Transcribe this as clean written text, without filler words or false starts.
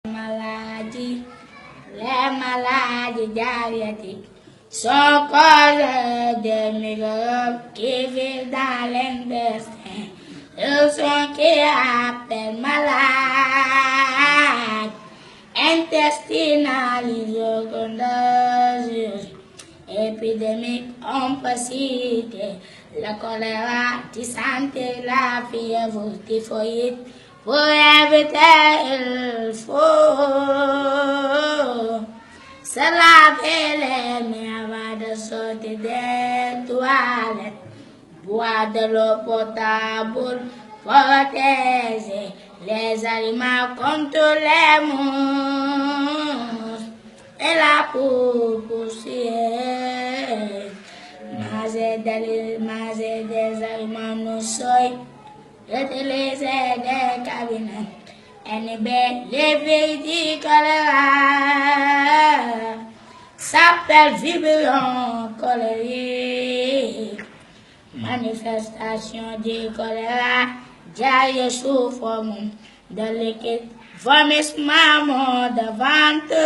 maladies, les maladies diabétiques sont causées de microbes qui vivent dans l'intestin. Ils sont qui appellent malades intestinales contagieuses. Épidémique, on peut citer le choléra, dysenterie, la fièvre typhoïde. Pour éviter, il faut se laver les mains avant de sortir des toilettes, boire de l'eau potable, protéger les aliments contre les mouches et la poussière. Manger des aliments non soy, utiliser des cabinets, inhiber les du choléra, s'appelle vibration cholérique. Manifestation du choléra, diarrhée sous forme de liquide, vomissement de ventre.